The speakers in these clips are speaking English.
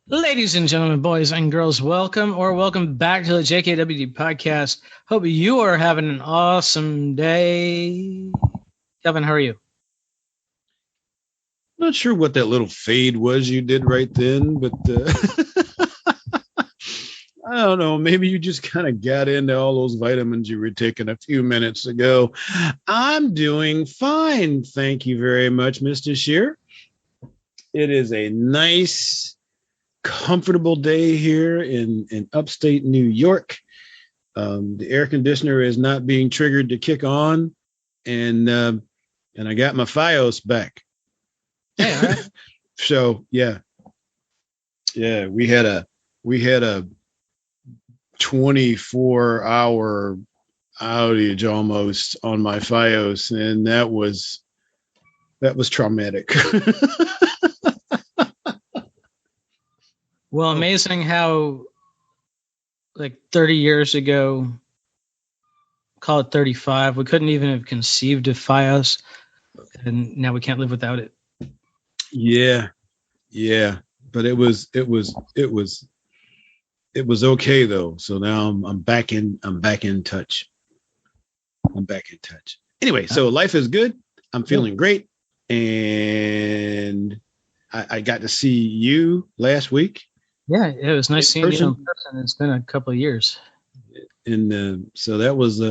Ladies and gentlemen, boys and girls, welcome back to the JKWD podcast. Hope you are having an awesome day. Kelvin, how are you? Not sure what that little fade was you did right then, but I don't know. Maybe you just kind of got into all those vitamins you were taking a few minutes ago. I'm doing fine. Thank you very much, Mr. Shear. It is a nice, comfortable day here in upstate New York. The air conditioner is not being triggered to kick on, and I got my FiOS back. Hey, all right. So yeah, we had a 24-hour outage almost on my FiOS, and that was traumatic. Well, amazing how like 30 years ago, call it 35, we couldn't even have conceived of FiOS, and now we can't live without it. Yeah, but it was okay though. So now I'm back in touch. I'm back in touch. Anyway, so life is good. I'm feeling great, and I got to see you last week. Yeah, it was nice seeing you in person. It's been a couple of years, and so that was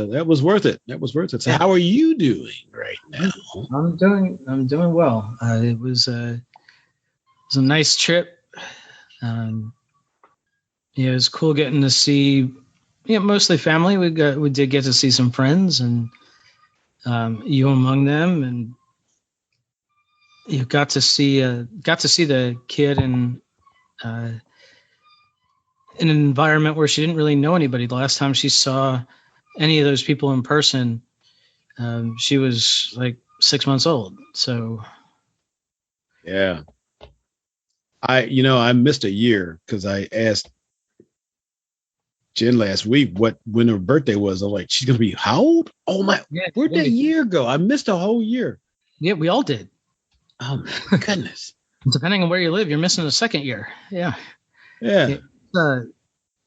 worth it. That was worth it. So how are you doing right now? I'm doing well. It was a nice trip. It was cool getting to see, mostly family. We did get to see some friends, and you among them, and you got to see the kid in an environment where she didn't really know anybody. The last time she saw any of those people in person, she was like 6 months old. So yeah, I missed a year because I asked Jen last week when her birthday was. I'm like, she's gonna be how old? Oh my, where'd that year go? I missed a whole year. Yeah, we all did. Oh my goodness. Depending on where you live, you're missing a second year. Yeah. Yeah. So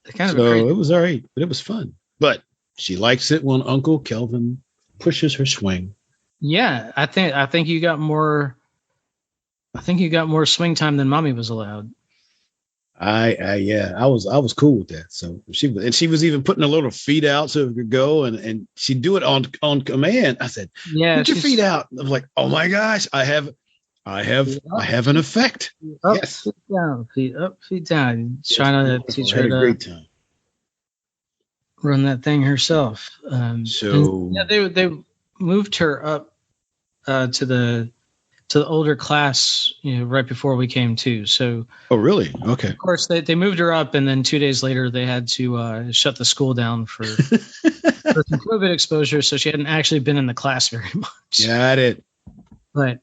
it was all right, but it was fun. But she likes it when Uncle Kelvin pushes her swing. Yeah, I think you got more. I think you got more swing time than Mommy was allowed. I was cool with that. So she was even putting her little feet out so it could go, and she'd do it on command. I said, "Yeah, put your feet out." I was like, "Oh my gosh, I have an effect." Up, yes, feet down, feet up, feet down. Yes, trying to teach her to great time. Run that thing herself. They moved her up to the older class, right before we came too. So, oh really? Okay. Of course, they moved her up, and then 2 days later they had to shut the school down for some COVID exposure. So she hadn't actually been in the class very much. Got it. But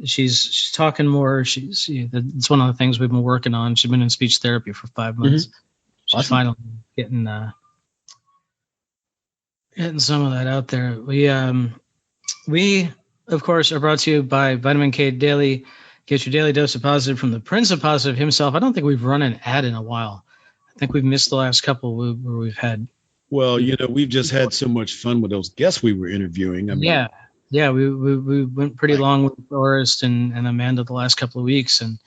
she's talking more. It's one of the things we've been working on. She's been in speech therapy for 5 months. Mm-hmm. She's awesome. Finally getting some of that out there. We of course are brought to you by Vitamin K Daily. Get your daily dose of positive from the Prince of Positive himself. I don't think we've run an ad in a while. I think we've missed the last couple where we've had. Well, we've just had so much fun with those guests we were interviewing. I mean, yeah, we went pretty long with Forrest and Amanda the last couple of weeks, and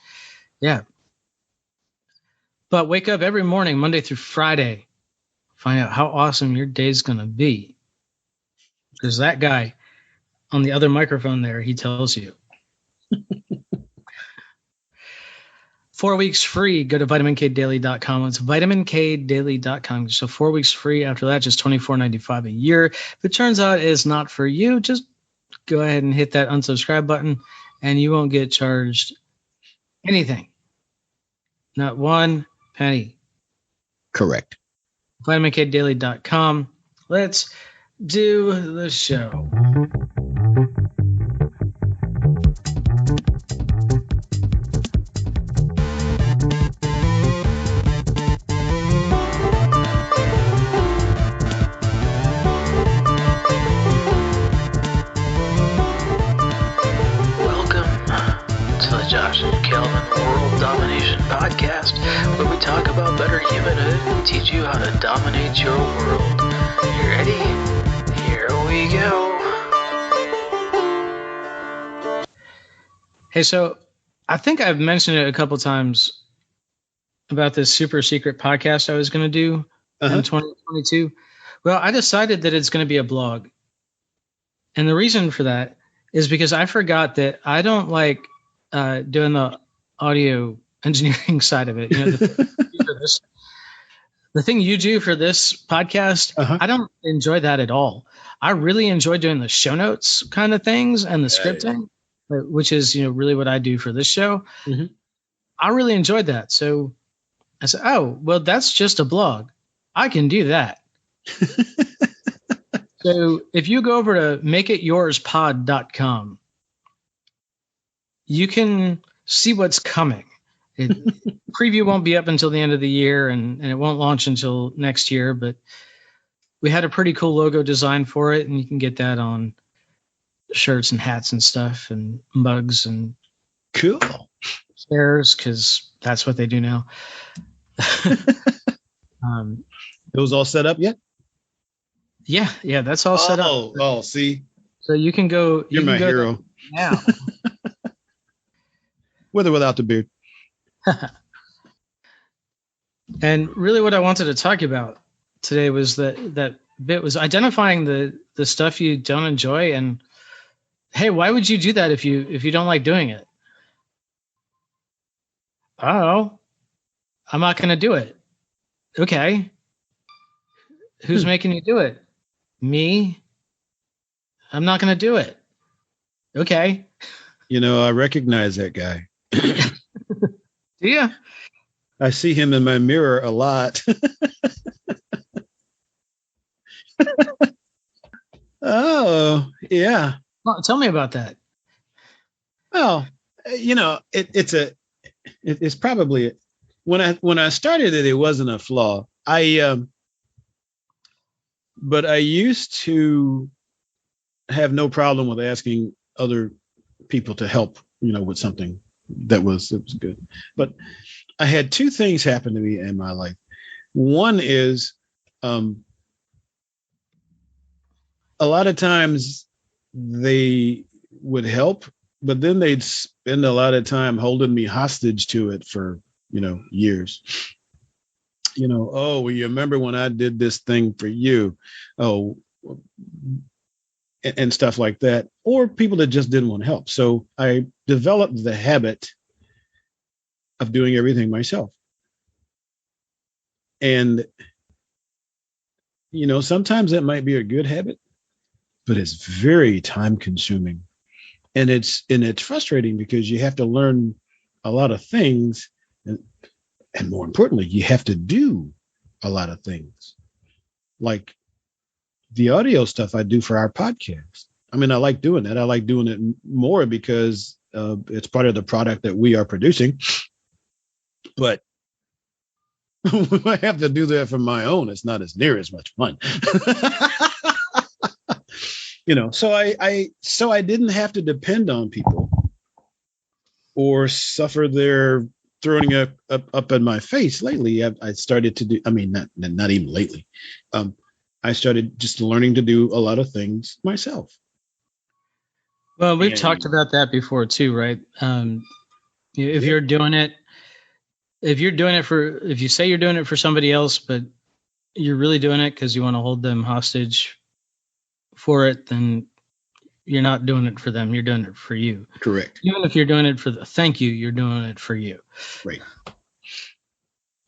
yeah. But wake up every morning, Monday through Friday, find out how awesome your day's going to be. Because that guy on the other microphone there, he tells you. 4 weeks free. Go to vitaminkdaily.com. It's vitaminkdaily.com. So 4 weeks free. After that, just $24.95 a year. If it turns out it's not for you, just go ahead and hit that unsubscribe button, and you won't get charged anything. Not one penny. Correct. vitaminkdaily.com. Let's do the show. Welcome to the Josh and Kelvin World Domination Podcast, where we talk about better humanhood and teach you how to dominate your world. You ready? Here we go. Hey, so I think I've mentioned it a couple times about this super secret podcast I was going to do in 2022. Well, I decided that it's going to be a blog. And the reason for that is because I forgot that I don't like doing the audio engineering side of it. You know, the thing you do for this podcast, I don't enjoy that at all. I really enjoy doing the show notes kind of things and the scripting, which is, you know, really what I do for this show. Mm-hmm. I really enjoyed that. So I said, oh, well, that's just a blog. I can do that. So if you go over to makeityourspod.com, you can see what's coming. Preview won't be up until the end of the year, and it won't launch until next year. But we had a pretty cool logo design for it, and you can get that on shirts and hats and stuff and mugs and cool chairs, because that's what they do now. Those all set up yet? Yeah, that's all set up. Oh, see. So you can go. You're my hero now. With or without the beard. And really what I wanted to talk about today was that bit was identifying the stuff you don't enjoy, and hey, why would you do that if you don't like doing it? Oh, I'm not going to do it. Okay. Who's making you do it? Me. I'm not going to do it. Okay. You know, I recognize that guy. Do you? I see him in my mirror a lot. Oh, yeah. Well, tell me about that. Well, you know, it's probably when I started it, it wasn't a flaw. But I used to have no problem with asking other people to help, you know, with something it was good. But I had two things happen to me in my life. One is a lot of times they would help, but then they'd spend a lot of time holding me hostage to it for, you know, years. You know, oh, well, you remember when I did this thing for you? Oh, and stuff like that. Or people that just didn't want to help. So I developed the habit of doing everything myself. And, you know, sometimes that might be a good habit, but it's very time consuming. And it's frustrating because you have to learn a lot of things. And more importantly, you have to do a lot of things, like the audio stuff I do for our podcast. I mean, I like doing that. I like doing it more because it's part of the product that we are producing. But when I have to do that for my own, it's not as near as much fun. You know, so I didn't have to depend on people or suffer their throwing up in my face. Lately, I started to do, I mean, not even lately. I started just learning to do a lot of things myself. Well, we've talked about that before too, right? If you're doing it if you say you're doing it for somebody else, but you're really doing it because you want to hold them hostage for it, then you're not doing it for them. You're doing it for you. Correct. Even if you're doing it for the thank you, you're doing it for you. Right.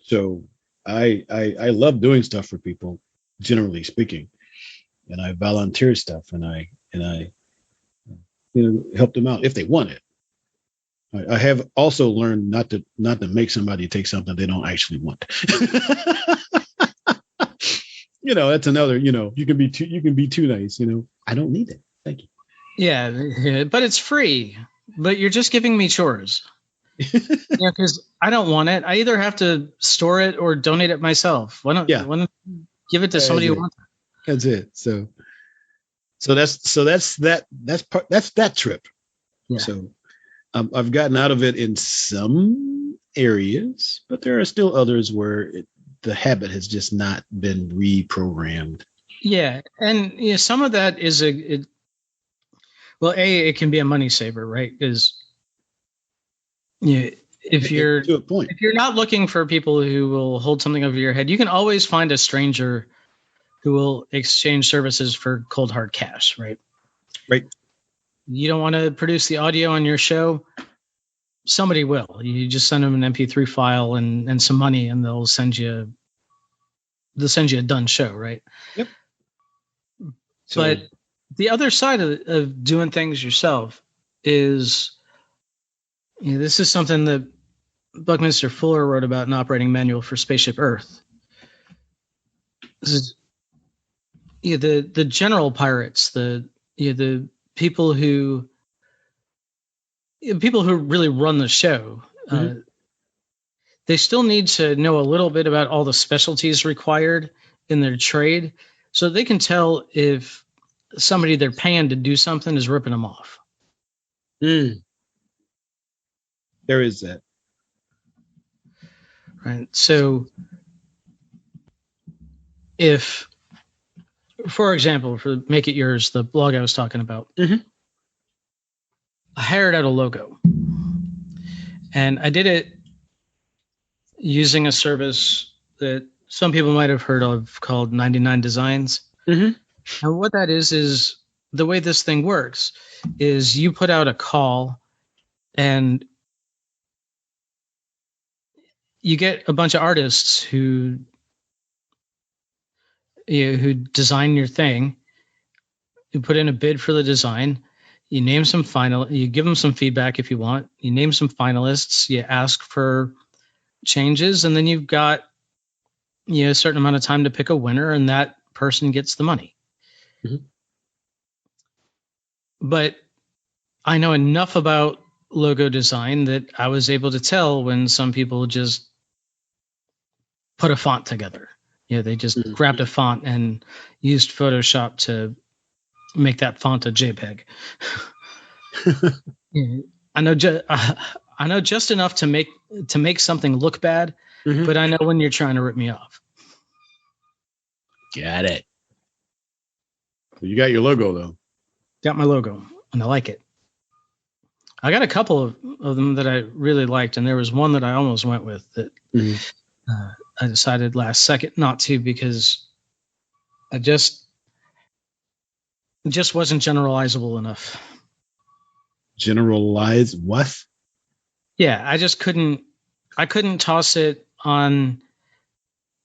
So I love doing stuff for people, generally speaking, and I volunteer stuff and I help them out if they want it. I have also learned not to make somebody take something they don't actually want. You know, that's another, you know, you can be too nice, you know. I don't need it. Thank you. Yeah, but it's free. But you're just giving me chores. Yeah, because I don't want it. I either have to store it or donate it myself. Why don't give it to somebody who wants it? That's it. So that's that trip. Yeah. So I've gotten out of it in some areas, but there are still others where the habit has just not been reprogrammed. Yeah, and some of that is it can be a money saver, right? Because if you're to a point, if you're not looking for people who will hold something over your head, you can always find a stranger who will exchange services for cold hard cash, right? Right. You don't want to produce the audio on your show, somebody will. You just send them an MP3 file and some money, and they'll send you a done show, right? Yep. But the other side of doing things yourself is, this is something that Buckminster Fuller wrote about in Operating Manual for Spaceship Earth. This is the general pirates, the people who really run the show. Mm-hmm. They still need to know a little bit about all the specialties required in their trade, so they can tell if somebody they're paying to do something is ripping them off. There is that. Right. So if, for example, for Make It Yours, the blog I was talking about, mm-hmm. I hired out a logo, and I did it using a service that some people might have heard of called 99 Designs. Mm-hmm. And what that is the way this thing works is you put out a call and you get a bunch of artists who design your thing. You put in a bid for the design. You name some you give them some feedback if you want. You name some finalists. You ask for changes, and then you've got a certain amount of time to pick a winner, and that person gets the money. Mm-hmm. But I know enough about logo design that I was able to tell when some people just put a font together. They just mm-hmm. grabbed a font and used Photoshop to make that font a JPEG. I know just enough to make something look bad, mm-hmm. but I know when you're trying to rip me off. Got it. You got your logo though. Got my logo, and I like it. I got a couple of them that I really liked, and there was one that I almost went with that mm-hmm. I decided last second not to because I just wasn't generalizable enough. Generalize what? Yeah, I just couldn't. I couldn't toss it on.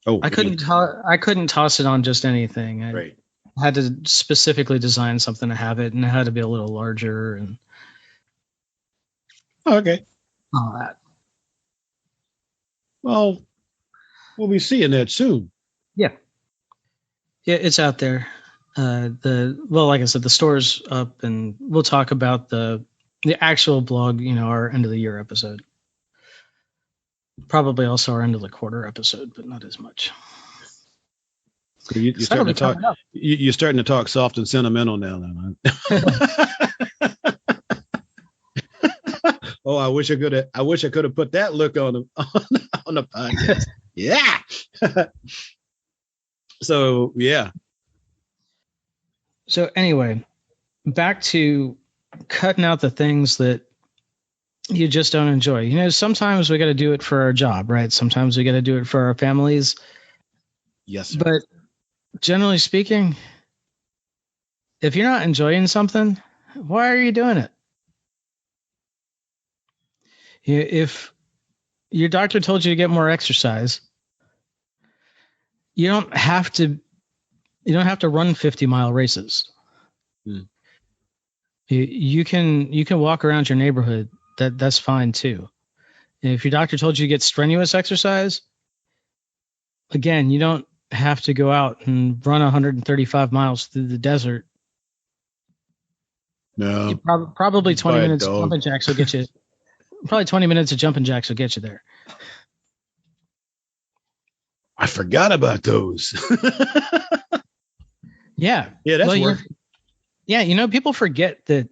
Oh, I couldn't toss it on just anything. I had to specifically design something to have it, and it had to be a little larger and. Okay. All that. Well, we'll be seeing that soon. Yeah. Yeah, it's out there. Like I said, the store's up, and we'll talk about the actual blog. Our end of the year episode. Probably also our end of the quarter episode, but not as much. So you're starting to talk. You're starting to talk soft and sentimental now, then. Oh, I wish I could have put that look on the podcast. Yeah. So yeah. So anyway, back to cutting out the things that you just don't enjoy. Sometimes we got to do it for our job, right? Sometimes we got to do it for our families. Yes, sir. But generally speaking, if you're not enjoying something, why are you doing it? If your doctor told you to get more exercise, you don't have to run 50-mile races. You can walk around your neighborhood. That's fine too. And if your doctor told you to get strenuous exercise, again, you don't have to go out and run 135 miles through the desert. No. Probably 20 minutes of jumping jacks will get you. Probably 20 minutes of jumping jacks will get you there. I forgot about those. Yeah. Yeah, that's work. Yeah, people forget that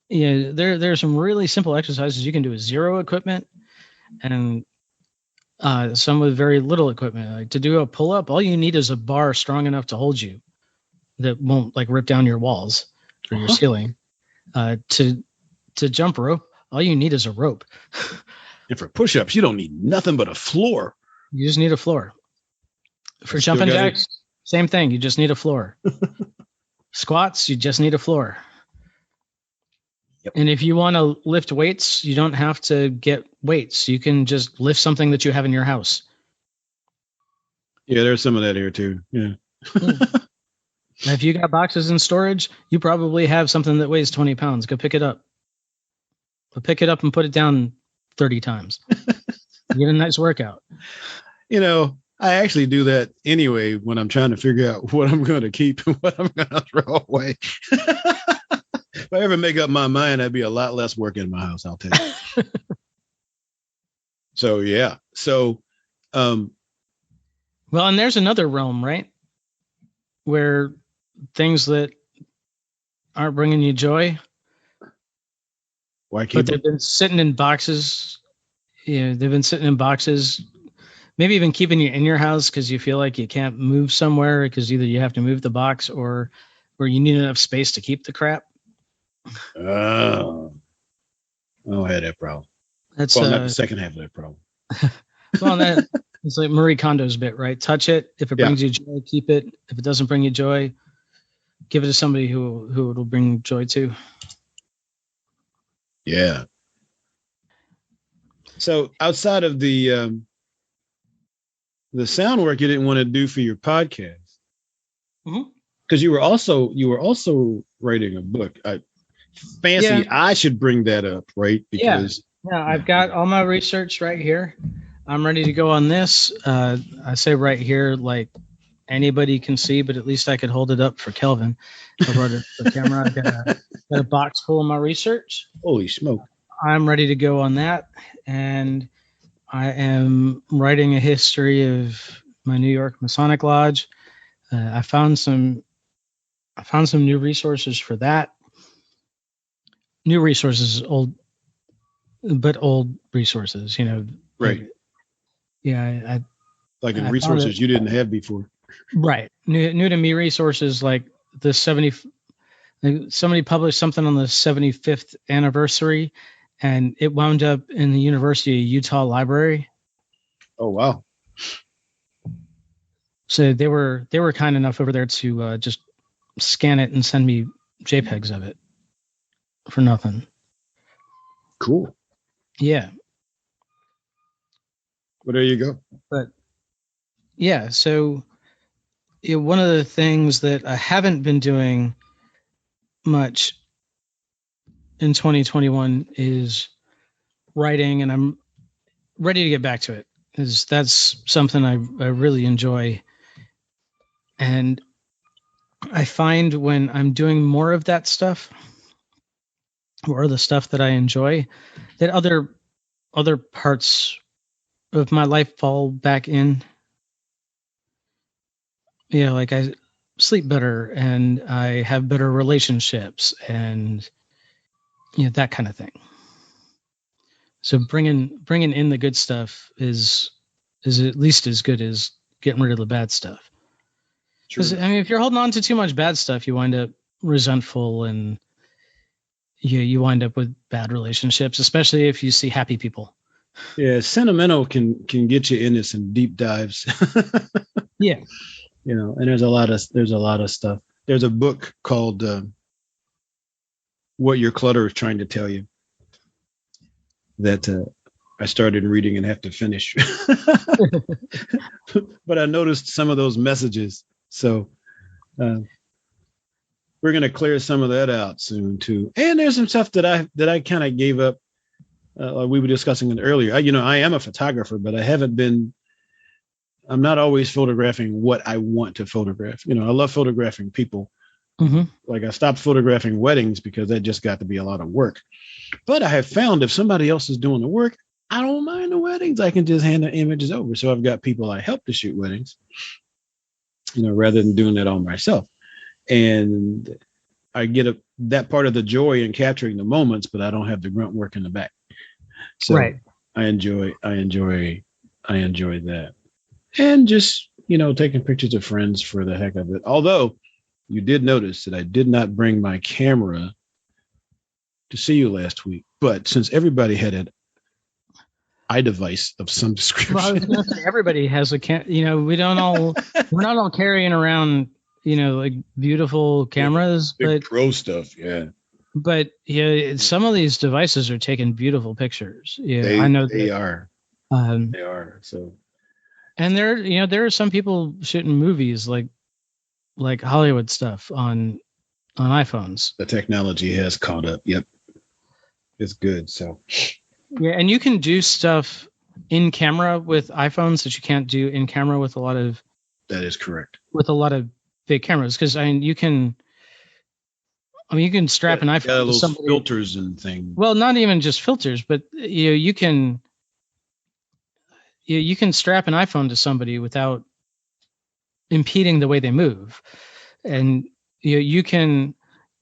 Yeah, there's some really simple exercises you can do with zero equipment, and some with very little equipment. Like to do a pull up, all you need is a bar strong enough to hold you that won't like rip down your walls or your ceiling. To jump rope, all you need is a rope. And for push-ups, you don't need nothing but a floor. You just need a floor. For jumping jacks, same thing. You just need a floor. Squats, you just need a floor. Yep. And if you want to lift weights, you don't have to get weights. You can just lift something that you have in your house. Yeah, there's some of that here too. Yeah. If you got boxes in storage, you probably have something that weighs 20 pounds. Go pick it up. Go pick it up and put it down 30 times. Get a nice workout. You know, I actually do that anyway when I'm trying to figure out what I'm going to keep and what I'm going to throw away. If I ever make up my mind, I'd be a lot less work in my house, I'll tell you. So, yeah. So, well, and there's another realm, right? Where things that aren't bringing you joy, but they've been sitting in boxes. Yeah, they've been sitting in boxes, maybe even keeping you in your house because you feel like you can't move somewhere because either you have to move the box or you need enough space to keep the crap. Oh, I don't have that problem. That's not the second half of that problem. Well, it's like Marie Kondo's bit, right? Touch it. If it brings you joy, keep it. If it doesn't bring you joy, give it to somebody who it will bring joy to. Yeah. So outside of the sound work you didn't want to do for your podcast, because you were also writing a book. I should bring that up, right? Because I've got all my research right here. I'm ready to go on this. I say right here, like anybody can see, but at least I could hold it up for Kelvin. I brought it to the camera. I've got a box full of my research. Holy smoke. I'm ready to go on that. And I am writing a history of my New York Masonic Lodge. I found some new resources for that. New resources, old resources, you know. Right. Yeah. In resources you didn't have before. Right. New to me resources like the 70. Somebody published something on the 75th anniversary, and it wound up in the University of Utah Library. Oh wow! So they were kind enough over there to just scan it and send me JPEGs of it for nothing. Cool. Yeah. Well, there you go. But yeah, so one of the things that I haven't been doing much in 2021 is writing, and I'm ready to get back to it because that's something I really enjoy. And I find when I'm doing more of that stuff or the stuff that I enjoy, that other parts of my life fall back in. You know, like I sleep better and I have better relationships and that kind of thing. So bringing in the good stuff is at least as good as getting rid of the bad stuff. Because I mean, if you're holding on to too much bad stuff, you wind up resentful and you wind up with bad relationships, especially if you see happy people. Yeah, sentimental can get you into some deep dives. Yeah. You know, and there's a lot of stuff. There's a book called What Your Clutter is Trying to Tell You that I started reading and have to finish. But I noticed some of those messages. So we're going to clear some of that out soon too. And there's some stuff that I kind of gave up. Like we were discussing it earlier. I am a photographer, but I'm not always photographing what I want to photograph. I love photographing people. Mm-hmm. Like I stopped photographing weddings because that just got to be a lot of work. But I have found if somebody else is doing the work, I don't mind the weddings. I can just hand the images over. So I've got people I help to shoot weddings, rather than doing that all myself. And I get that part of the joy in capturing the moments, but I don't have the grunt work in the back. So Right. I enjoy that. And just, taking pictures of friends for the heck of it. Although you did notice that I did not bring my camera to see you last week, but since everybody had an iDevice of some description. Well, I was going to say everybody has a we're not all carrying around, like beautiful cameras, big pro stuff. Yeah. But some of these devices are taking beautiful pictures. Yeah, I know they are. They are. So, and there are some people shooting movies like Hollywood stuff on iPhones. The technology has caught up. Yep, it's good. So, yeah, and you can do stuff in camera with iPhones that you can't do in camera with a lot of. That is correct. With a lot of big cameras, because you can strap an iPhone to somebody. Filters and things. Well, not even just filters, but you can strap an iPhone to somebody without impeding the way they move, and you can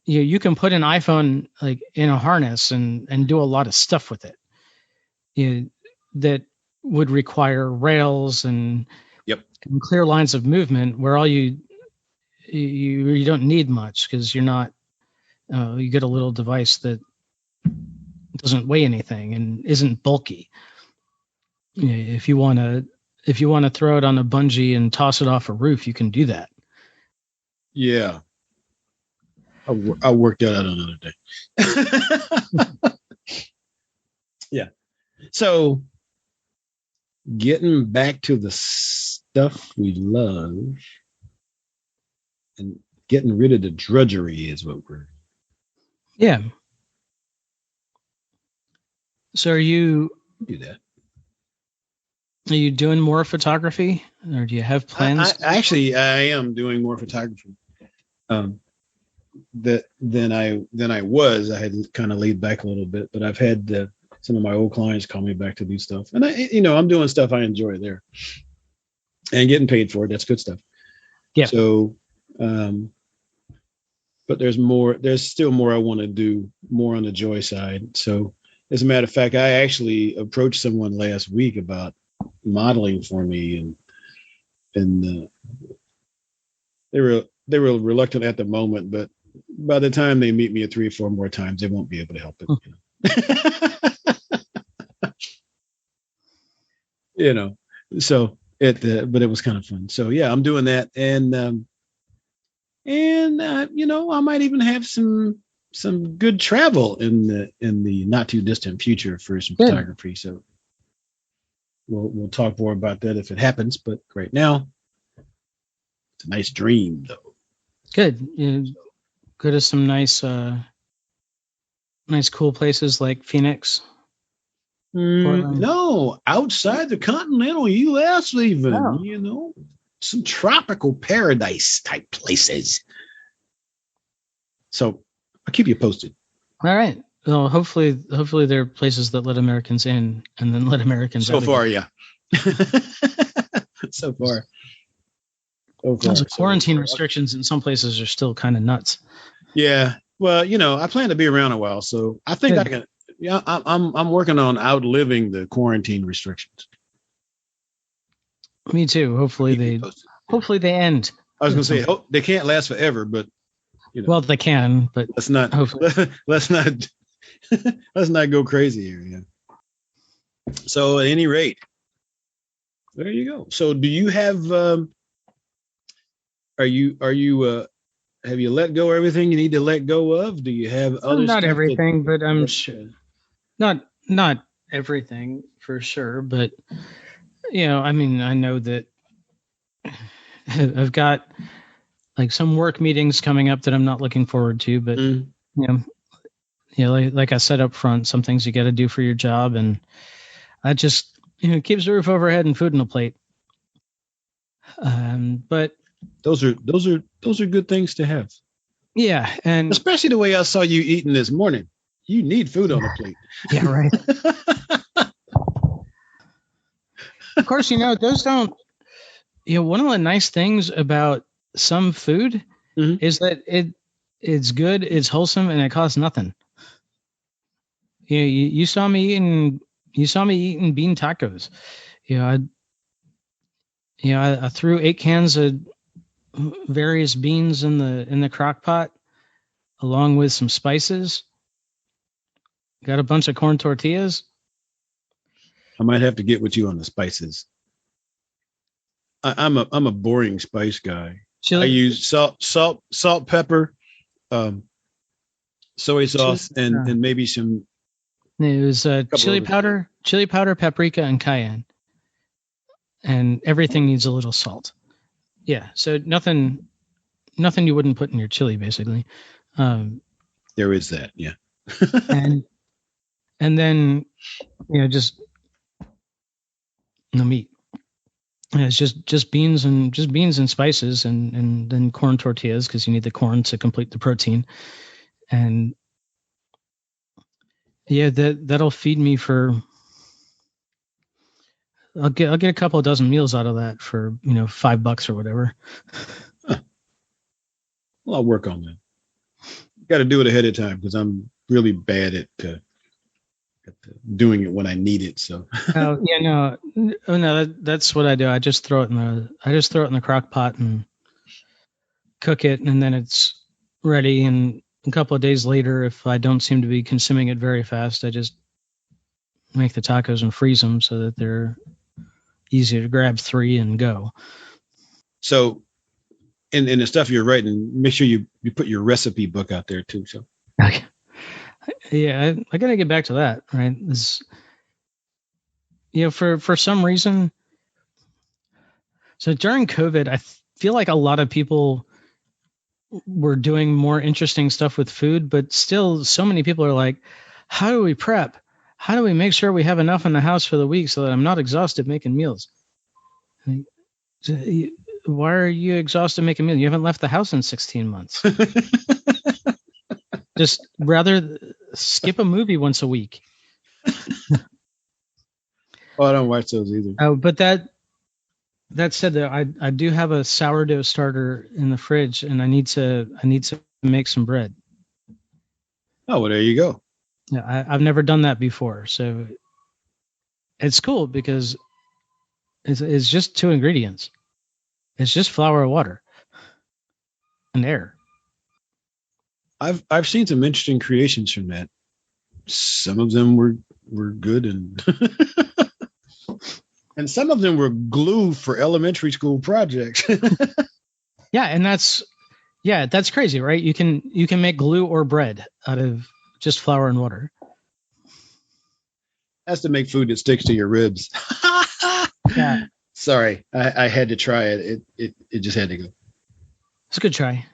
put an iPhone like in a harness and do a lot of stuff with it. That would require rails and clear lines of movement, where all you don't need much, because you're not. You get a little device that doesn't weigh anything and isn't bulky. If you want to throw it on a bungee and toss it off a roof, you can do that. Yeah, I'll work that out another day. Yeah. So, getting back to the stuff we love and getting rid of the drudgery is what we're. Yeah. So are you do that? Are you doing more photography, or do you have plans? I am doing more photography. Than I was. I had kind of laid back a little bit, but I've had some of my old clients call me back to do stuff, and I'm doing stuff I enjoy there, and getting paid for it. That's good stuff. Yeah. So, but there's more. There's still more I want to do, more on the joy side. So, as a matter of fact, I actually approached someone last week about modeling for me, and they were reluctant at the moment, but by the time they meet me 3 or 4 more times, they won't be able to help it. So but it was kind of fun. So yeah, I'm doing that, and I might even have some good travel in the not too distant future for some photography. So we'll talk more about that if it happens. But right now, it's a nice dream, though. Good. Go to some nice cool places like Phoenix. No, outside the continental U.S. even. Oh. Some tropical paradise type places. So I'll keep you posted. All right. Well, hopefully there are places that let Americans in and then let Americans out. So far, yeah. So far. Quarantine restrictions in some places are still kind of nuts. Yeah. Well, I plan to be around a while, so I think I can. Yeah, I'm working on outliving the quarantine restrictions. Me too. Hopefully they end. I was going to say they can't last forever, but well, they can, but let's not go crazy here. Yeah. So at any rate, there you go. So do you have? Have you let go of everything you need to let go of? Do you have other? Not everything, but I'm sure. Not everything for sure, but I know that I've got like some work meetings coming up that I'm not looking forward to, but like I said up front, some things you got to do for your job, and that just keeps a roof overhead and food on a plate. But those are good things to have. Yeah, and especially the way I saw you eating this morning. You need food on a plate. Yeah, right. Of course, those don't. One of the nice things about some food is that it's good, it's wholesome, and it costs nothing. You saw me eating bean tacos. I threw 8 cans of various beans in the crock pot along with some spices. Got a bunch of corn tortillas. I might have to get with you on the spices. I'm a boring spice guy. I use salt, pepper, soy sauce, and maybe some. It was chili powder, paprika, and cayenne, and everything needs a little salt. Yeah, so nothing you wouldn't put in your chili, basically. There is that, yeah. and then just the meat. It's just beans and spices, and then corn tortillas because you need the corn to complete the protein. And yeah, that'll feed me for. I'll get a couple of dozen meals out of that for $5 or whatever. Huh. Well, I'll work on that. Got to do it ahead of time because I'm really bad at doing it when I need it. So. That's what I do. I just throw it in the crock pot and cook it, and then it's ready. And a couple of days later, if I don't seem to be consuming it very fast, I just make the tacos and freeze them so that they're easy to grab 3 and go. So, in the stuff you're writing, make sure you put your recipe book out there too. So. Okay. Yeah, I got to get back to that, right? For some reason. So during COVID, I feel like a lot of people were doing more interesting stuff with food, but still so many people are like, how do we prep? How do we make sure we have enough in the house for the week so that I'm not exhausted making meals? Why are you exhausted making meals? You haven't left the house in 16 months. Just rather skip a movie once a week. Oh, I don't watch those either. But that said, though, I do have a sourdough starter in the fridge, and I need to make some bread. Oh, well, there you go. Yeah, I've never done that before, so it's cool because it's just 2 ingredients. It's just flour and water and air. I've seen some interesting creations from that. Some of them were good and and some of them were glue for elementary school projects. Yeah, and that's crazy, right? You can make glue or bread out of just flour and water. That's to make food that sticks to your ribs. Yeah. Sorry, I had to try it. It just had to go. It's a good try.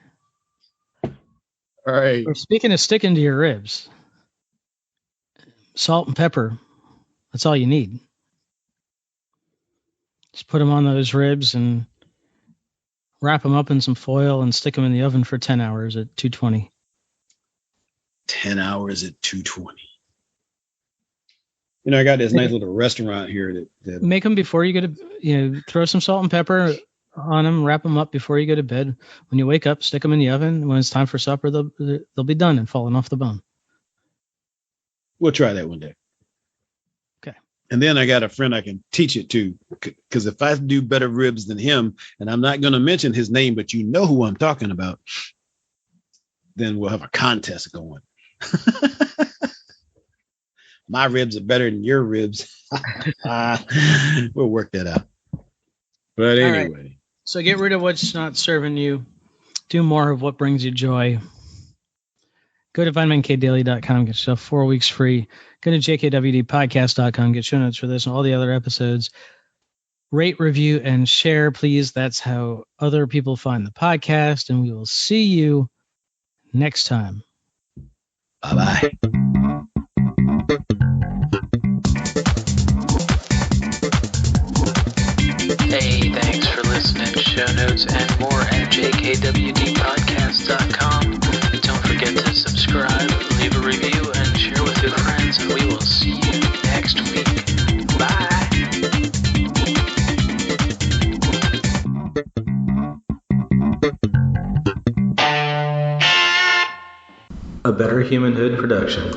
All right. Speaking of sticking to your ribs, salt and pepper, that's all you need. Just put them on those ribs and wrap them up in some foil and stick them in the oven for 10 hours at 220. 10 hours at 220. I got this nice little restaurant here that make them before you go to, throw some salt and pepper on them, wrap them up before you go to bed. When you wake up, stick them in the oven. When it's time for supper, they'll be done and falling off the bone. We'll try that one day. Okay. And then I got a friend I can teach it to, because if I do better ribs than him, and I'm not going to mention his name, but you know who I'm talking about, then we'll have a contest going. My ribs are better than your ribs. We'll work that out. But anyway. Right. So get rid of what's not serving you. Do more of what brings you joy. Go to VitaminKDaily.com. Get yourself 4 weeks free. Go to jkwdpodcast.com. Get show notes for this and all the other episodes. Rate, review, and share, please. That's how other people find the podcast. And we will see you next time. Bye-bye. Hey, thanks for listening. Show notes and more at jkwdpodcast.com. Don't forget to subscribe, leave a review, and share with your friends, and we will see you next week. Bye. A Better Humanhood production.